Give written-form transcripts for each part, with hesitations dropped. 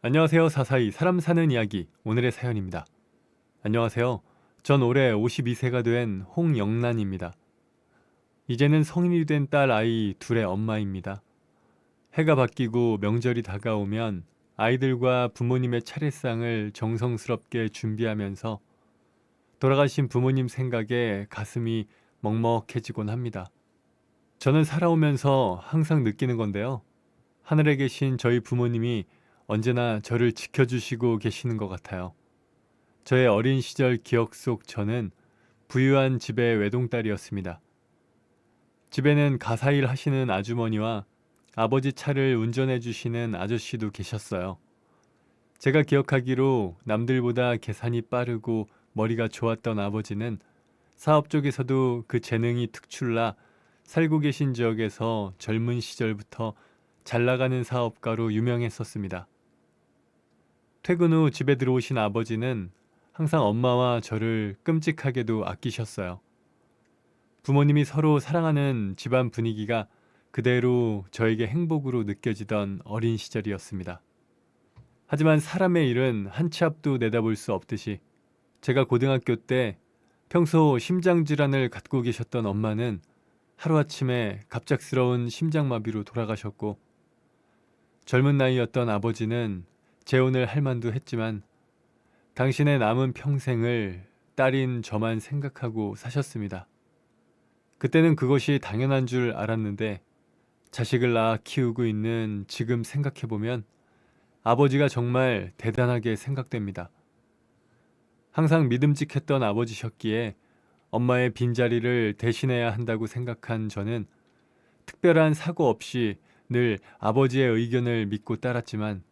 안녕하세요. 사사이 사람 사는 이야기 오늘의 사연입니다. 안녕하세요. 전 올해 52세가 된 홍영란입니다. 이제는 성인이 된 딸 아이 둘의 엄마입니다. 해가 바뀌고 명절이 다가오면 아이들과 부모님의 차례상을 정성스럽게 준비하면서 돌아가신 부모님 생각에 가슴이 먹먹해지곤 합니다. 저는 살아오면서 항상 느끼는 건데요. 하늘에 계신 저희 부모님이 언제나 저를 지켜주시고 계시는 것 같아요. 저의 어린 시절 기억 속 저는 부유한 집의 외동딸이었습니다. 집에는 가사일 하시는 아주머니와 아버지 차를 운전해 주시는 아저씨도 계셨어요. 제가 기억하기로 남들보다 계산이 빠르고 머리가 좋았던 아버지는 사업 쪽에서도 그 재능이 특출나 살고 계신 지역에서 젊은 시절부터 잘 나가는 사업가로 유명했었습니다. 퇴근 후 집에 들어오신 아버지는 항상 엄마와 저를 끔찍하게도 아끼셨어요. 부모님이 서로 사랑하는 집안 분위기가 그대로 저에게 행복으로 느껴지던 어린 시절이었습니다. 하지만 사람의 일은 한 치 앞도 내다볼 수 없듯이 제가 고등학교 때 평소 심장질환을 갖고 계셨던 엄마는 하루아침에 갑작스러운 심장마비로 돌아가셨고, 젊은 나이였던 아버지는 재혼을 할 만도 했지만 당신의 남은 평생을 딸인 저만 생각하고 사셨습니다. 그때는 그것이 당연한 줄 알았는데 자식을 낳아 키우고 있는 지금 생각해보면 아버지가 정말 대단하게 생각됩니다. 항상 믿음직했던 아버지셨기에 엄마의 빈자리를 대신해야 한다고 생각한 저는 특별한 사고 없이 늘 아버지의 의견을 믿고 따랐지만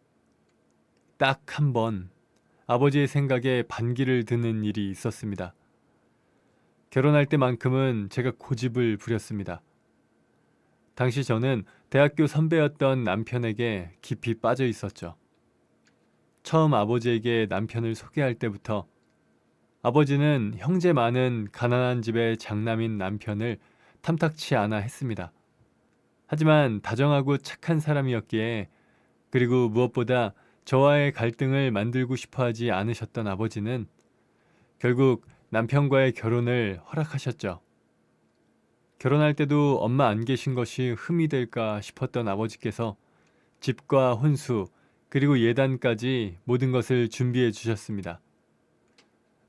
딱 한 번 아버지의 생각에 반기를 드는 일이 있었습니다. 결혼할 때만큼은 제가 고집을 부렸습니다. 당시 저는 대학교 선배였던 남편에게 깊이 빠져 있었죠. 처음 아버지에게 남편을 소개할 때부터 아버지는 형제 많은 가난한 집의 장남인 남편을 탐탁치 않아 했습니다. 하지만 다정하고 착한 사람이었기에, 그리고 무엇보다 저와의 갈등을 만들고 싶어 하지 않으셨던 아버지는 결국 남편과의 결혼을 허락하셨죠. 결혼할 때도 엄마 안 계신 것이 흠이 될까 싶었던 아버지께서 집과 혼수 그리고 예단까지 모든 것을 준비해 주셨습니다.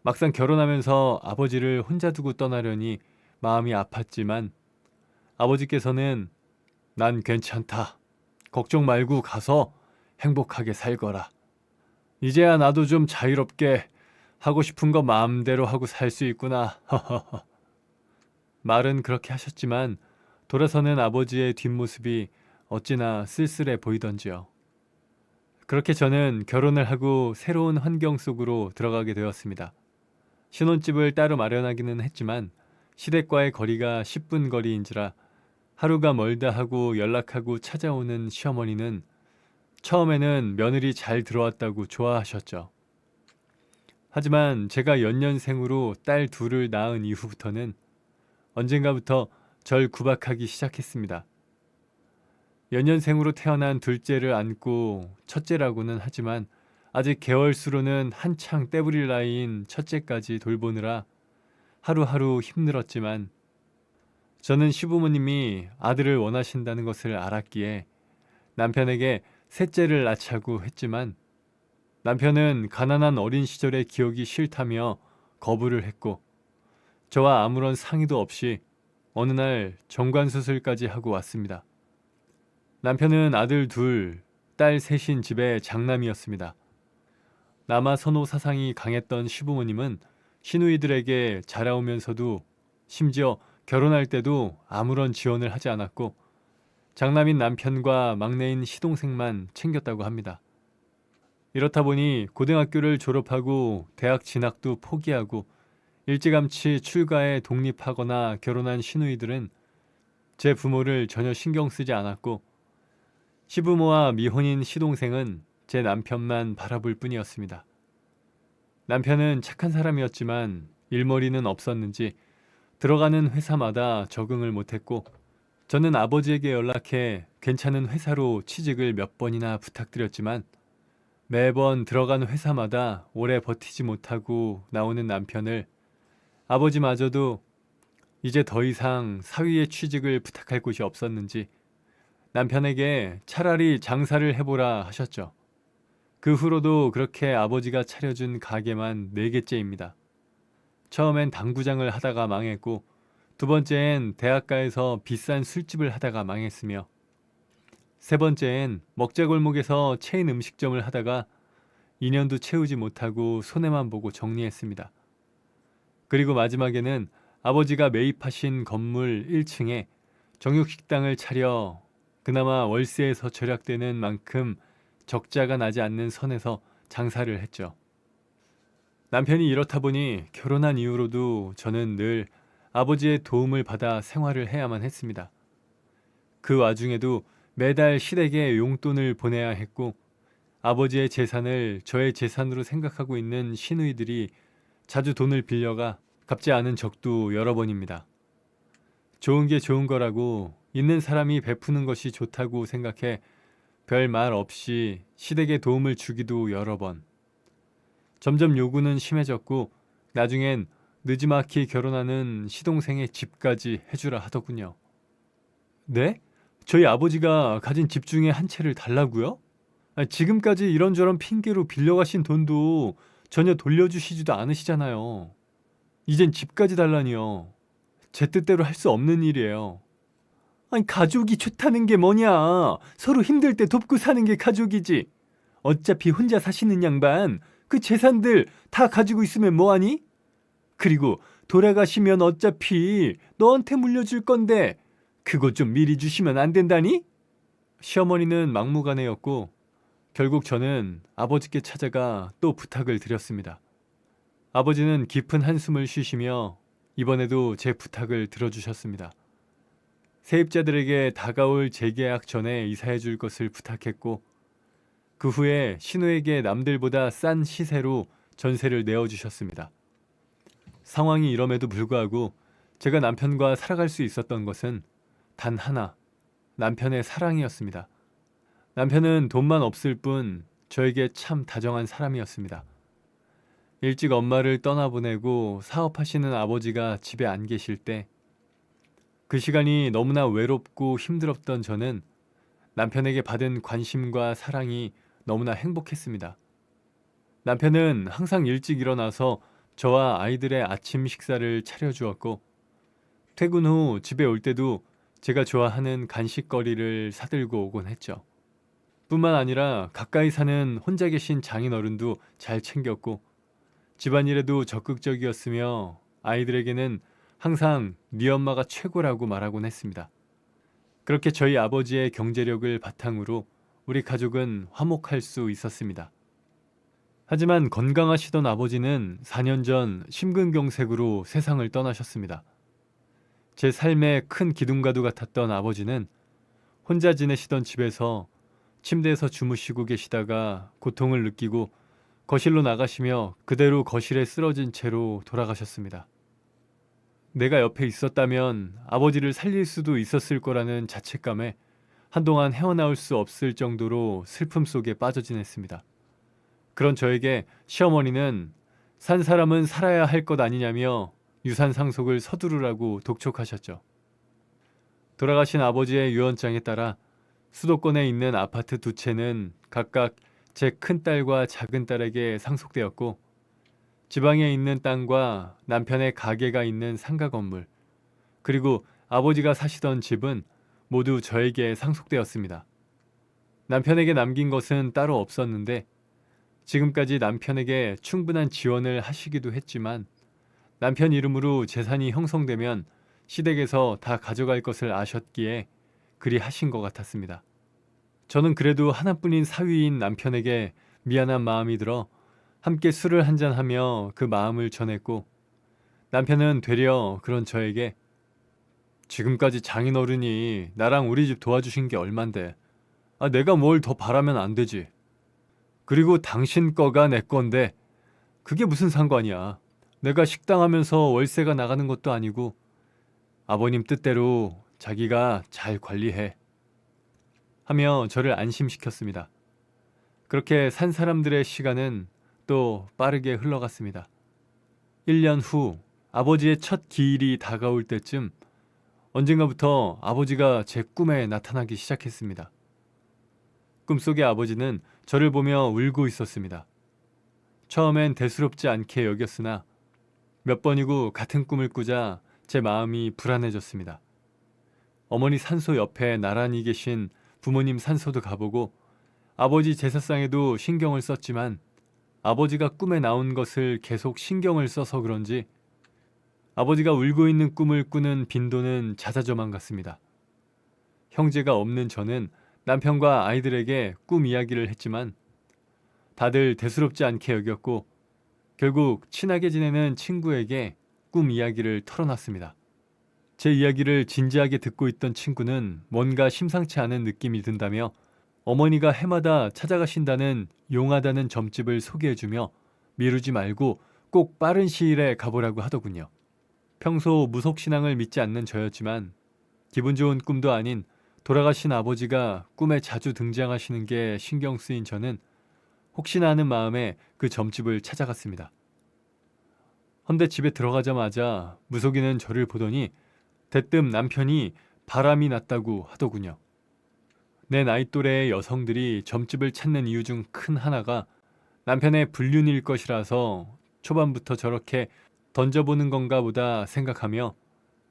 막상 결혼하면서 아버지를 혼자 두고 떠나려니 마음이 아팠지만 아버지께서는 난 괜찮다. 걱정 말고 가서 행복하게 살거라. 이제야 나도 좀 자유롭게 하고 싶은 거 마음대로 하고 살 수 있구나. 말은 그렇게 하셨지만 돌아서는 아버지의 뒷모습이 어찌나 쓸쓸해 보이던지요. 그렇게 저는 결혼을 하고 새로운 환경 속으로 들어가게 되었습니다. 신혼집을 따로 마련하기는 했지만 시댁과의 거리가 10분 거리인지라 하루가 멀다 하고 연락하고 찾아오는 시어머니는 처음에는 며느리 잘 들어왔다고 좋아하셨죠. 하지만 제가 연년생으로 딸 둘을 낳은 이후부터는 언젠가부터 절 구박하기 시작했습니다. 연년생으로 태어난 둘째를 안고 첫째라고는 하지만 아직 개월수로는 한창 떼부릴 나이인 첫째까지 돌보느라 하루하루 힘들었지만 저는 시부모님이 아들을 원하신다는 것을 알았기에 남편에게 셋째를 낳자고 했지만 남편은 가난한 어린 시절의 기억이 싫다며 거부를 했고, 저와 아무런 상의도 없이 어느 날 정관수술까지 하고 왔습니다. 남편은 아들 둘, 딸 셋인 집의 장남이었습니다. 남아 선호 사상이 강했던 시부모님은 시누이들에게 자라오면서도 심지어 결혼할 때도 아무런 지원을 하지 않았고 장남인 남편과 막내인 시동생만 챙겼다고 합니다. 이렇다 보니 고등학교를 졸업하고 대학 진학도 포기하고 일찌감치 출가해 독립하거나 결혼한 시누이들은 제 부모를 전혀 신경 쓰지 않았고 시부모와 미혼인 시동생은 제 남편만 바라볼 뿐이었습니다. 남편은 착한 사람이었지만 일머리는 없었는지 들어가는 회사마다 적응을 못했고 저는 아버지에게 연락해 괜찮은 회사로 취직을 몇 번이나 부탁드렸지만 매번 들어간 회사마다 오래 버티지 못하고 나오는 남편을 아버지마저도 이제 더 이상 사위의 취직을 부탁할 곳이 없었는지 남편에게 차라리 장사를 해보라 하셨죠. 그 후로도 그렇게 아버지가 차려준 가게만 4개째입니다. 처음엔 당구장을 하다가 망했고 두 번째엔 대학가에서 비싼 술집을 하다가 망했으며 세 번째엔 먹자골목에서 체인 음식점을 하다가 2년도 채우지 못하고 손해만 보고 정리했습니다. 그리고 마지막에는 아버지가 매입하신 건물 1층에 정육식당을 차려 그나마 월세에서 절약되는 만큼 적자가 나지 않는 선에서 장사를 했죠. 남편이 이렇다 보니 결혼한 이후로도 저는 늘 아버지의 도움을 받아 생활을 해야만 했습니다. 그 와중에도 매달 시댁에 용돈을 보내야 했고 아버지의 재산을 저의 재산으로 생각하고 있는 시누이들이 자주 돈을 빌려가 갚지 않은 적도 여러 번입니다. 좋은 게 좋은 거라고 있는 사람이 베푸는 것이 좋다고 생각해 별 말 없이 시댁에 도움을 주기도 여러 번. 점점 요구는 심해졌고 나중엔 느지막이 결혼하는 시동생의 집까지 해주라 하더군요. 네? 저희 아버지가 가진 집 중에 한 채를 달라고요? 지금까지 이런저런 핑계로 빌려가신 돈도 전혀 돌려주시지도 않으시잖아요. 이젠 집까지 달라니요. 제 뜻대로 할 수 없는 일이에요. 아니 가족이 좋다는 게 뭐냐. 서로 힘들 때 돕고 사는 게 가족이지. 어차피 혼자 사시는 양반 그 재산들 다 가지고 있으면 뭐하니? 그리고 돌아가시면 어차피 너한테 물려줄 건데 그거 좀 미리 주시면 안 된다니? 시어머니는 막무가내였고 결국 저는 아버지께 찾아가 또 부탁을 드렸습니다. 아버지는 깊은 한숨을 쉬시며 이번에도 제 부탁을 들어주셨습니다. 세입자들에게 다가올 재계약 전에 이사해 줄 것을 부탁했고 그 후에 신우에게 남들보다 싼 시세로 전세를 내어주셨습니다. 상황이 이럼에도 불구하고 제가 남편과 살아갈 수 있었던 것은 단 하나, 남편의 사랑이었습니다. 남편은 돈만 없을 뿐 저에게 참 다정한 사람이었습니다. 일찍 엄마를 떠나보내고 사업하시는 아버지가 집에 안 계실 때 그 시간이 너무나 외롭고 힘들었던 저는 남편에게 받은 관심과 사랑이 너무나 행복했습니다. 남편은 항상 일찍 일어나서 저와 아이들의 아침 식사를 차려주었고 퇴근 후 집에 올 때도 제가 좋아하는 간식거리를 사들고 오곤 했죠. 뿐만 아니라 가까이 사는 혼자 계신 장인어른도 잘 챙겼고 집안일에도 적극적이었으며 아이들에게는 항상 네 엄마가 최고라고 말하곤 했습니다. 그렇게 저희 아버지의 경제력을 바탕으로 우리 가족은 화목할 수 있었습니다. 하지만 건강하시던 아버지는 4년 전 심근경색으로 세상을 떠나셨습니다. 제 삶의 큰 기둥가두 같았던 아버지는 혼자 지내시던 집에서 침대에서 주무시고 계시다가 고통을 느끼고 거실로 나가시며 그대로 거실에 쓰러진 채로 돌아가셨습니다. 내가 옆에 있었다면 아버지를 살릴 수도 있었을 거라는 자책감에 한동안 헤어나올 수 없을 정도로 슬픔 속에 빠져 지냈습니다. 그런 저에게 시어머니는 산 사람은 살아야 할 것 아니냐며 유산 상속을 서두르라고 독촉하셨죠. 돌아가신 아버지의 유언장에 따라 수도권에 있는 아파트 2채는 각각 제 큰딸과 작은딸에게 상속되었고 지방에 있는 땅과 남편의 가게가 있는 상가 건물 그리고 아버지가 사시던 집은 모두 저에게 상속되었습니다. 남편에게 남긴 것은 따로 없었는데 지금까지 남편에게 충분한 지원을 하시기도 했지만 남편 이름으로 재산이 형성되면 시댁에서 다 가져갈 것을 아셨기에 그리 하신 것 같았습니다. 저는 그래도 하나뿐인 사위인 남편에게 미안한 마음이 들어 함께 술을 한잔하며 그 마음을 전했고 남편은 되려 그런 저에게 지금까지 장인어른이 나랑 우리 집 도와주신 게 얼만데 내가 뭘 더 바라면 안 되지. 그리고 당신 거가 내 건데 그게 무슨 상관이야. 내가 식당 하면서 월세가 나가는 것도 아니고 아버님 뜻대로 자기가 잘 관리해. 하며 저를 안심시켰습니다. 그렇게 산 사람들의 시간은 또 빠르게 흘러갔습니다. 1년 후 아버지의 첫 기일이 다가올 때쯤 언젠가부터 아버지가 제 꿈에 나타나기 시작했습니다. 꿈속의 아버지는 저를 보며 울고 있었습니다. 처음엔 대수롭지 않게 여겼으나 몇 번이고 같은 꿈을 꾸자 제 마음이 불안해졌습니다. 어머니 산소 옆에 나란히 계신 부모님 산소도 가보고 아버지 제사상에도 신경을 썼지만 아버지가 꿈에 나온 것을 계속 신경을 써서 그런지 아버지가 울고 있는 꿈을 꾸는 빈도는 잦아져만 갔습니다. 형제가 없는 저는 남편과 아이들에게 꿈 이야기를 했지만 다들 대수롭지 않게 여겼고 결국 친하게 지내는 친구에게 꿈 이야기를 털어놨습니다. 제 이야기를 진지하게 듣고 있던 친구는 뭔가 심상치 않은 느낌이 든다며 어머니가 해마다 찾아가신다는 용하다는 점집을 소개해주며 미루지 말고 꼭 빠른 시일에 가보라고 하더군요. 평소 무속신앙을 믿지 않는 저였지만 기분 좋은 꿈도 아닌 돌아가신 아버지가 꿈에 자주 등장하시는 게 신경 쓰인 저는 혹시나 하는 마음에 그 점집을 찾아갔습니다. 헌데 집에 들어가자마자 무속인은 저를 보더니 대뜸 남편이 바람이 났다고 하더군요. 내 나이 또래의 여성들이 점집을 찾는 이유 중 큰 하나가 남편의 불륜일 것이라서 초반부터 저렇게 던져보는 건가 보다 생각하며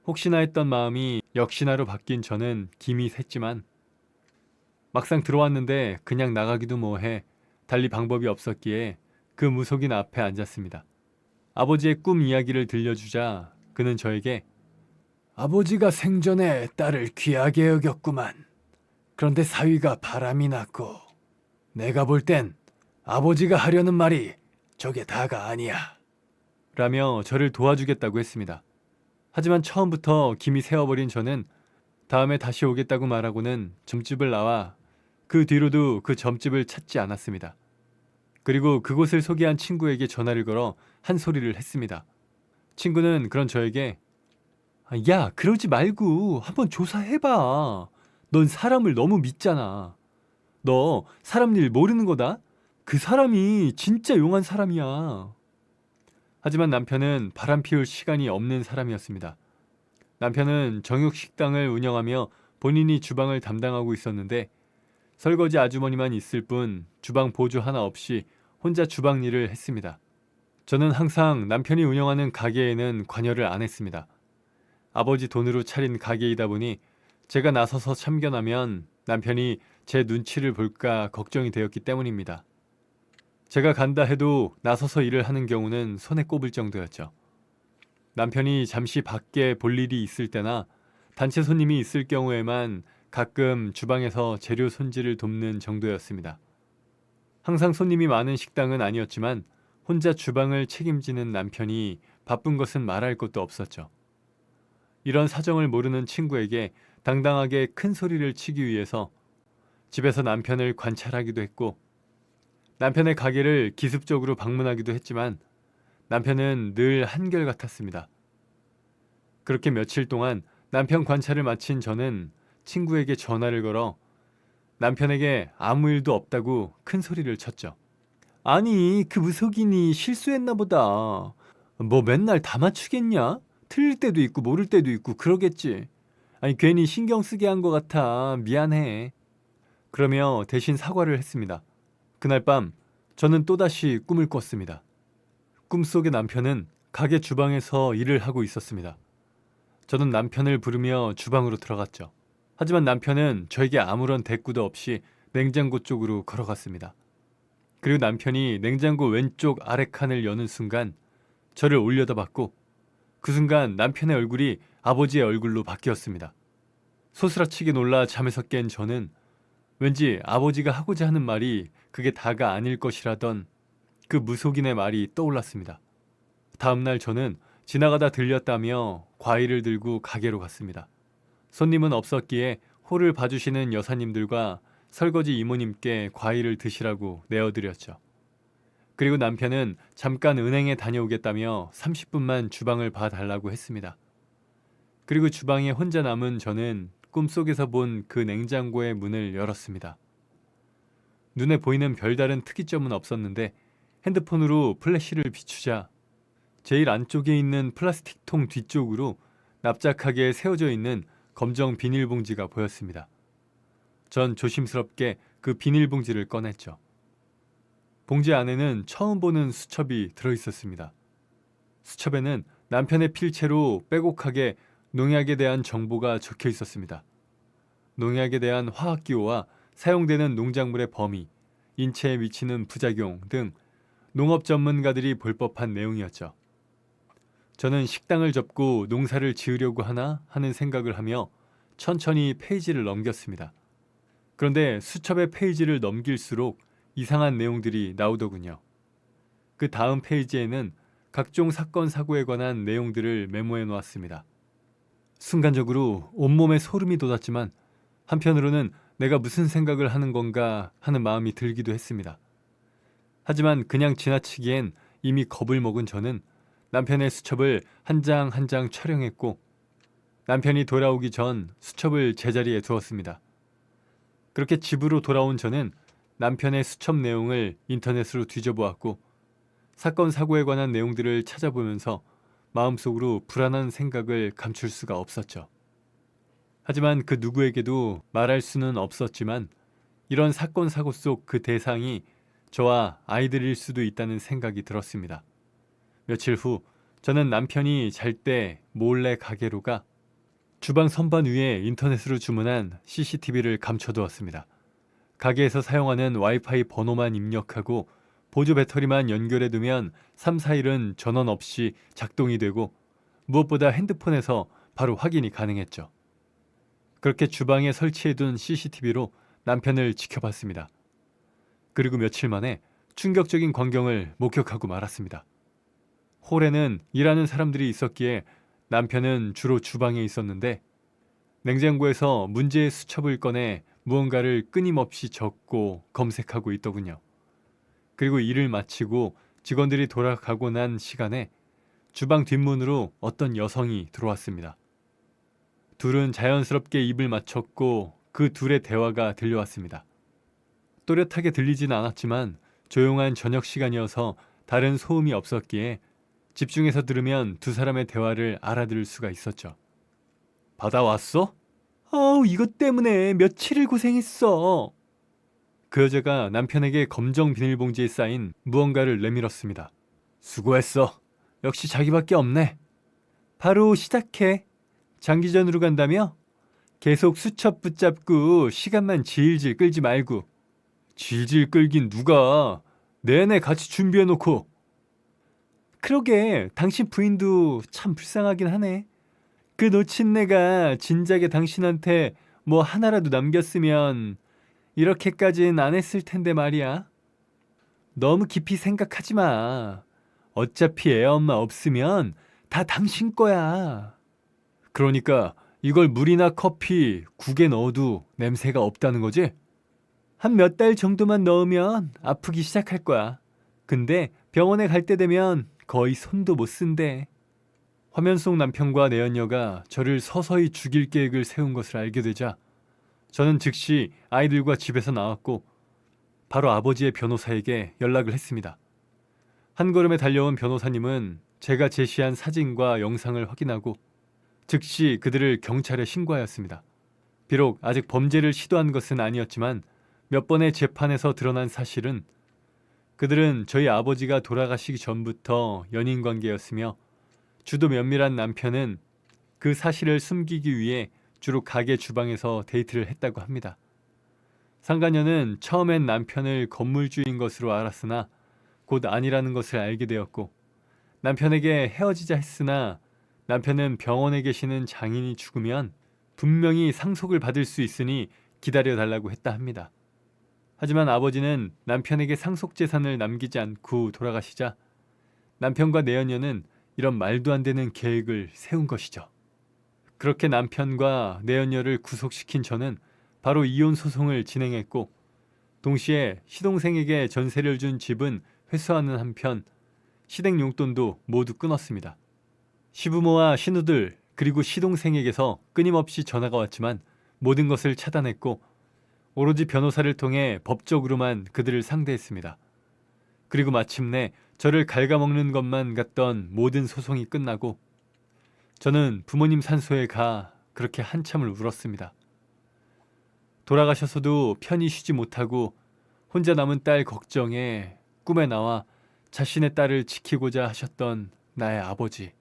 혹시나 했던 마음이 역시나로 바뀐 저는 김이 샜지만 막상 들어왔는데 그냥 나가기도 뭐해 달리 방법이 없었기에 그 무속인 앞에 앉았습니다. 아버지의 꿈 이야기를 들려주자 그는 저에게 아버지가 생전에 딸을 귀하게 여겼구만. 그런데 사위가 바람이 났고 내가 볼 땐 아버지가 하려는 말이 저게 다가 아니야. 라며 저를 도와주겠다고 했습니다. 하지만 처음부터 김이 새어버린 저는 다음에 다시 오겠다고 말하고는 점집을 나와 그 뒤로도 그 점집을 찾지 않았습니다. 그리고 그곳을 소개한 친구에게 전화를 걸어 한 소리를 했습니다. 친구는 그런 저에게 야, 그러지 말고 한번 조사해봐. 넌 사람을 너무 믿잖아. 너 사람 일 모르는 거다? 그 사람이 진짜 용한 사람이야. 하지만 남편은 바람 피울 시간이 없는 사람이었습니다. 남편은 정육식당을 운영하며 본인이 주방을 담당하고 있었는데 설거지 아주머니만 있을 뿐 주방 보조 하나 없이 혼자 주방 일을 했습니다. 저는 항상 남편이 운영하는 가게에는 관여를 안 했습니다. 아버지 돈으로 차린 가게이다 보니 제가 나서서 참견하면 남편이 제 눈치를 볼까 걱정이 되었기 때문입니다. 제가 간다 해도 나서서 일을 하는 경우는 손에 꼽을 정도였죠. 남편이 잠시 밖에 볼 일이 있을 때나 단체 손님이 있을 경우에만 가끔 주방에서 재료 손질을 돕는 정도였습니다. 항상 손님이 많은 식당은 아니었지만 혼자 주방을 책임지는 남편이 바쁜 것은 말할 것도 없었죠. 이런 사정을 모르는 친구에게 당당하게 큰 소리를 치기 위해서 집에서 남편을 관찰하기도 했고 남편의 가게를 기습적으로 방문하기도 했지만 남편은 늘 한결같았습니다. 그렇게 며칠 동안 남편 관찰을 마친 저는 친구에게 전화를 걸어 남편에게 아무 일도 없다고 큰 소리를 쳤죠. 아니, 그 무속인이 실수했나 보다. 뭐 맨날 다 맞추겠냐? 틀릴 때도 있고 모를 때도 있고 그러겠지. 아니, 괜히 신경 쓰게 한 것 같아. 미안해. 그러며 대신 사과를 했습니다. 그날 밤 저는 또다시 꿈을 꿨습니다. 꿈속의 남편은 가게 주방에서 일을 하고 있었습니다. 저는 남편을 부르며 주방으로 들어갔죠. 하지만 남편은 저에게 아무런 대꾸도 없이 냉장고 쪽으로 걸어갔습니다. 그리고 남편이 냉장고 왼쪽 아래 칸을 여는 순간 저를 올려다봤고 그 순간 남편의 얼굴이 아버지의 얼굴로 바뀌었습니다. 소스라치게 놀라 잠에서 깬 저는 왠지 아버지가 하고자 하는 말이 그게 다가 아닐 것이라던 그 무속인의 말이 떠올랐습니다. 다음날 저는 지나가다 들렸다며 과일을 들고 가게로 갔습니다. 손님은 없었기에 홀을 봐주시는 여사님들과 설거지 이모님께 과일을 드시라고 내어드렸죠. 그리고 남편은 잠깐 은행에 다녀오겠다며 30분만 주방을 봐달라고 했습니다. 그리고 주방에 혼자 남은 저는 꿈속에서 본 그 냉장고의 문을 열었습니다. 눈에 보이는 별다른 특이점은 없었는데 핸드폰으로 플래시를 비추자 제일 안쪽에 있는 플라스틱 통 뒤쪽으로 납작하게 세워져 있는 검정 비닐봉지가 보였습니다. 전 조심스럽게 그 비닐봉지를 꺼냈죠. 봉지 안에는 처음 보는 수첩이 들어있었습니다. 수첩에는 남편의 필체로 빼곡하게 농약에 대한 정보가 적혀 있었습니다. 농약에 대한 화학기호와 사용되는 농작물의 범위, 인체에 미치는 부작용 등 농업 전문가들이 볼 법한 내용이었죠. 저는 식당을 접고 농사를 지으려고 하나 하는 생각을 하며 천천히 페이지를 넘겼습니다. 그런데 수첩의 페이지를 넘길수록 이상한 내용들이 나오더군요. 그 다음 페이지에는 각종 사건 사고에 관한 내용들을 메모해 놓았습니다. 순간적으로 온몸에 소름이 돋았지만 한편으로는 내가 무슨 생각을 하는 건가 하는 마음이 들기도 했습니다. 하지만 그냥 지나치기엔 이미 겁을 먹은 저는 남편의 수첩을 한 장 한 장 촬영했고 남편이 돌아오기 전 수첩을 제자리에 두었습니다. 그렇게 집으로 돌아온 저는 남편의 수첩 내용을 인터넷으로 뒤져보았고 사건 사고에 관한 내용들을 찾아보면서 마음속으로 불안한 생각을 감출 수가 없었죠. 하지만 그 누구에게도 말할 수는 없었지만 이런 사건 사고 속 그 대상이 저와 아이들일 수도 있다는 생각이 들었습니다. 며칠 후 저는 남편이 잘 때 몰래 가게로 가 주방 선반 위에 인터넷으로 주문한 CCTV를 감춰두었습니다. 가게에서 사용하는 와이파이 번호만 입력하고 보조 배터리만 연결해두면 3, 4일은 전원 없이 작동이 되고 무엇보다 핸드폰에서 바로 확인이 가능했죠. 그렇게 주방에 설치해둔 CCTV로 남편을 지켜봤습니다. 그리고 며칠 만에 충격적인 광경을 목격하고 말았습니다. 홀에는 일하는 사람들이 있었기에 남편은 주로 주방에 있었는데 냉장고에서 문제의 수첩을 꺼내 무언가를 끊임없이 적고 검색하고 있더군요. 그리고 일을 마치고 직원들이 돌아가고 난 시간에 주방 뒷문으로 어떤 여성이 들어왔습니다. 둘은 자연스럽게 입을 맞췄고 그 둘의 대화가 들려왔습니다. 또렷하게 들리진 않았지만 조용한 저녁 시간이어서 다른 소음이 없었기에 집중해서 들으면 두 사람의 대화를 알아들을 수가 있었죠. 받아왔어? 이것 때문에 며칠을 고생했어. 그 여자가 남편에게 검정 비닐봉지에 쌓인 무언가를 내밀었습니다. 수고했어. 역시 자기밖에 없네. 바로 시작해. 장기전으로 간다며? 계속 수첩 붙잡고 시간만 질질 끌지 말고. 질질 끌긴 누가. 내내 같이 준비해놓고. 그러게 당신 부인도 참 불쌍하긴 하네. 그 놓친 내가 진작에 당신한테 뭐 하나라도 남겼으면 이렇게까진 안 했을 텐데 말이야. 너무 깊이 생각하지 마. 어차피 애엄마 없으면 다 당신 거야. 그러니까 이걸 물이나 커피, 국에 넣어도 냄새가 없다는 거지? 한 몇 달 정도만 넣으면 아프기 시작할 거야. 근데 병원에 갈 때 되면 거의 손도 못 쓴대. 화면 속 남편과 내연녀가 저를 서서히 죽일 계획을 세운 것을 알게 되자 저는 즉시 아이들과 집에서 나왔고 바로 아버지의 변호사에게 연락을 했습니다. 한 걸음에 달려온 변호사님은 제가 제시한 사진과 영상을 확인하고 즉시 그들을 경찰에 신고하였습니다. 비록 아직 범죄를 시도한 것은 아니었지만 몇 번의 재판에서 드러난 사실은 그들은 저희 아버지가 돌아가시기 전부터 연인 관계였으며 주도 면밀한 남편은 그 사실을 숨기기 위해 주로 가게 주방에서 데이트를 했다고 합니다. 상간녀는 처음엔 남편을 건물주인 것으로 알았으나 곧 아니라는 것을 알게 되었고 남편에게 헤어지자 했으나 남편은 병원에 계시는 장인이 죽으면 분명히 상속을 받을 수 있으니 기다려달라고 했다 합니다. 하지만 아버지는 남편에게 상속 재산을 남기지 않고 돌아가시자 남편과 내연녀는 이런 말도 안 되는 계획을 세운 것이죠. 그렇게 남편과 내연녀를 구속시킨 저는 바로 이혼 소송을 진행했고 동시에 시동생에게 전세를 준 집은 회수하는 한편 시댁 용돈도 모두 끊었습니다. 시부모와 신우들 그리고 시동생에게서 끊임없이 전화가 왔지만 모든 것을 차단했고 오로지 변호사를 통해 법적으로만 그들을 상대했습니다. 그리고 마침내 저를 갉아먹는 것만 같던 모든 소송이 끝나고 저는 부모님 산소에 가 그렇게 한참을 울었습니다. 돌아가셔서도 편히 쉬지 못하고 혼자 남은 딸 걱정에 꿈에 나와 자신의 딸을 지키고자 하셨던 나의 아버지.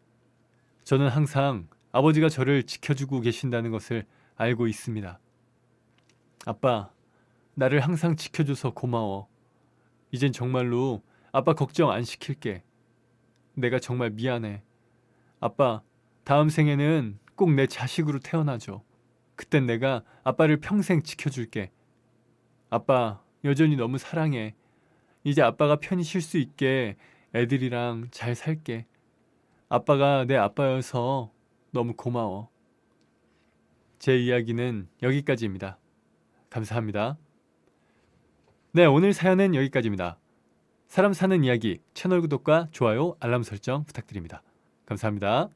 저는 항상 아버지가 저를 지켜주고 계신다는 것을 알고 있습니다. 아빠, 나를 항상 지켜줘서 고마워. 이젠 정말로 아빠 걱정 안 시킬게. 내가 정말 미안해. 아빠, 다음 생에는 꼭 내 자식으로 태어나줘. 그땐 내가 아빠를 평생 지켜줄게. 아빠, 여전히 너무 사랑해. 이제 아빠가 편히 쉴 수 있게 애들이랑 잘 살게. 아빠가 내 아빠여서 너무 고마워. 제 이야기는 여기까지입니다. 감사합니다. 네, 오늘 사연은 여기까지입니다. 사람 사는 이야기 채널 구독과 좋아요, 알람 설정 부탁드립니다. 감사합니다.